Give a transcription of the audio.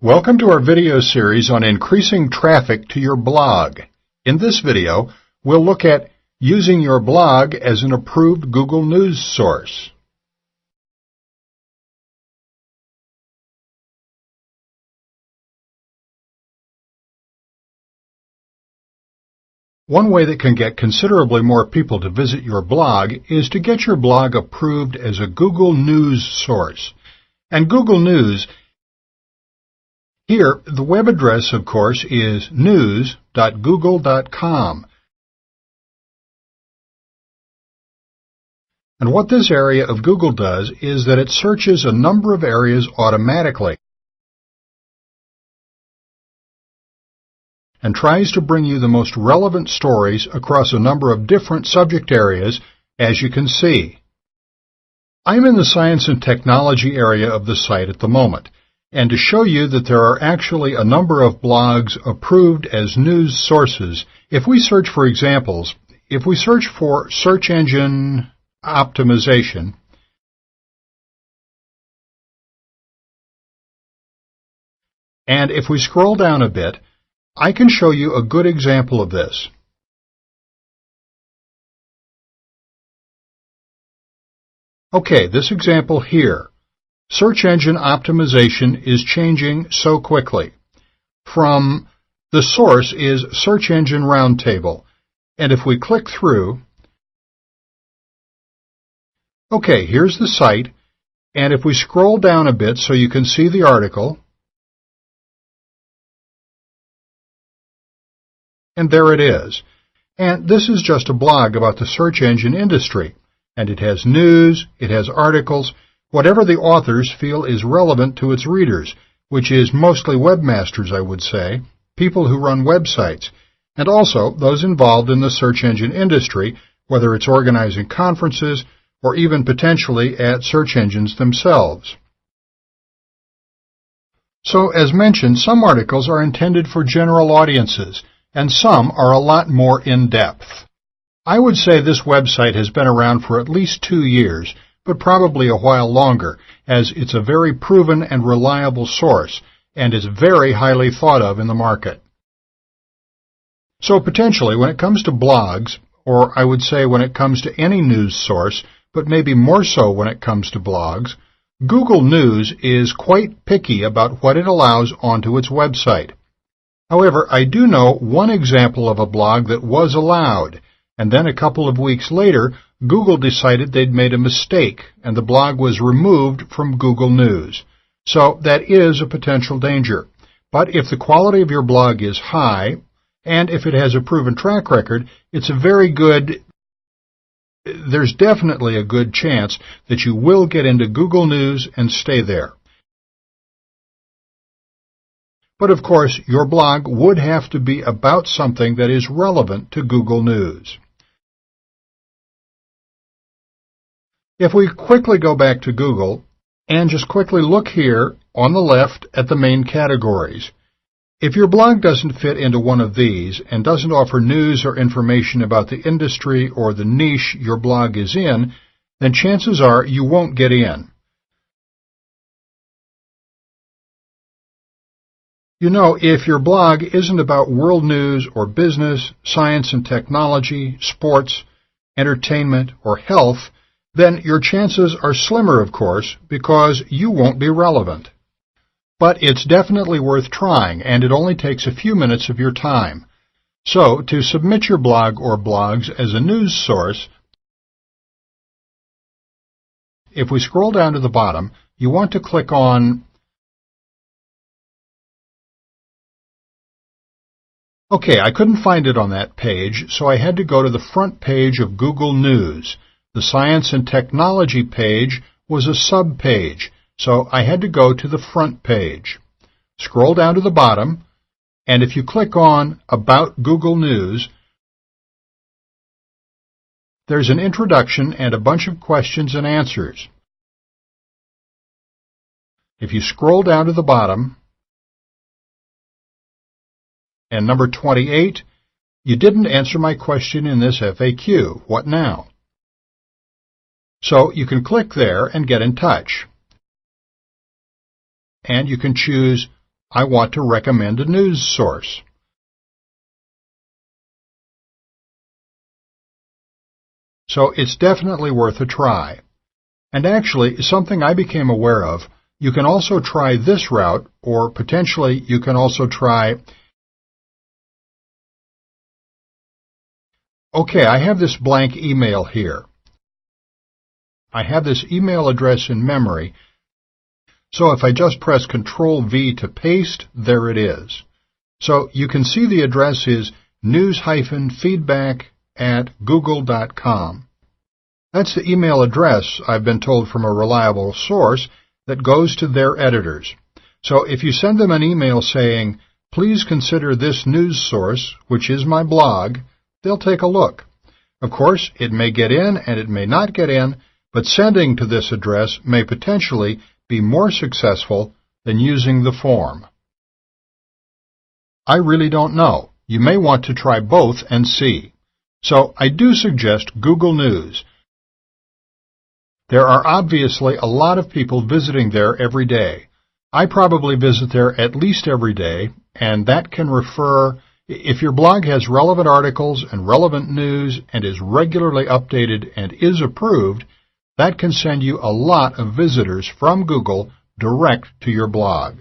Welcome to our video series on increasing traffic to your blog. In this video, we'll look at using your blog as an approved Google News source. One way that can get considerably more people to visit your blog is to get your blog approved as a Google News source. And Google News, here, the web address, of course, is news.google.com. And what this area of Google does is that it searches a number of areas automatically and tries to bring you the most relevant stories across a number of different subject areas, as you can see. I'm in the science and technology area of the site at the moment. And to show you that there are actually a number of blogs approved as news sources, if we search for examples, if we search for search engine optimization, and if we scroll down a bit, I can show you a good example of this. Okay, this example here. Search engine optimization is changing so quickly. From the source is Search Engine Roundtable, and if we click through, okay, here's the site, and if we scroll down a bit so you can see the article, and there it is. And this is just a blog about the search engine industry, and it has news, it has articles, whatever the authors feel is relevant to its readers, which is mostly webmasters, I would say, people who run websites, and also those involved in the search engine industry, whether it's organizing conferences or even potentially at search engines themselves. So, as mentioned, some articles are intended for general audiences, and some are a lot more in-depth. I would say this website has been around for at least 2 years, but probably a while longer, as it's a very proven and reliable source, and is very highly thought of in the market. So potentially, when it comes to blogs, or I would say when it comes to any news source, but maybe more so when it comes to blogs, Google News is quite picky about what it allows onto its website. However, I do know one example of a blog that was allowed, and then a couple of weeks later, Google decided they'd made a mistake, and the blog was removed from Google News. So that is a potential danger. But if the quality of your blog is high, and if it has a proven track record, there's definitely a good chance that you will get into Google News and stay there. But of course, your blog would have to be about something that is relevant to Google News. If we quickly go back to Google and just quickly look here on the left at the main categories, if your blog doesn't fit into one of these and doesn't offer news or information about the industry or the niche your blog is in, then chances are you won't get in. You know, if your blog isn't about world news or business, science and technology, sports, entertainment, or health, then your chances are slimmer, of course, because you won't be relevant. But it's definitely worth trying, and it only takes a few minutes of your time. So, to submit your blog or blogs as a news source, if we scroll down to the bottom, you want to click on Okay, I couldn't find it on that page, so I had to go to the front page of Google News. The Science and Technology page was a sub-page, so I had to go to the front page. Scroll down to the bottom, and if you click on About Google News, there's an introduction and a bunch of questions and answers. If you scroll down to the bottom, and number 28, you didn't answer my question in this FAQ. What now? So you can click there and get in touch. And you can choose I want to recommend a news source. So it's definitely worth a try. And actually, something I became aware of, you can also try this route, or potentially you can also try, okay, I have this blank email here. I have this email address in memory, so if I just press Control-V to paste, there it is. So you can see the address is news-feedback@google.com. That's the email address, I've been told from a reliable source, that goes to their editors. So if you send them an email saying, please consider this news source, which is my blog, they'll take a look. Of course, it may get in and it may not get in, but sending to this address may potentially be more successful than using the form. I really don't know. You may want to try both and see. So I do suggest Google News. There are obviously a lot of people visiting there every day. I probably visit there at least every day, and that can refer, if your blog has relevant articles and relevant news and is regularly updated and is approved, that can send you a lot of visitors from Google direct to your blog.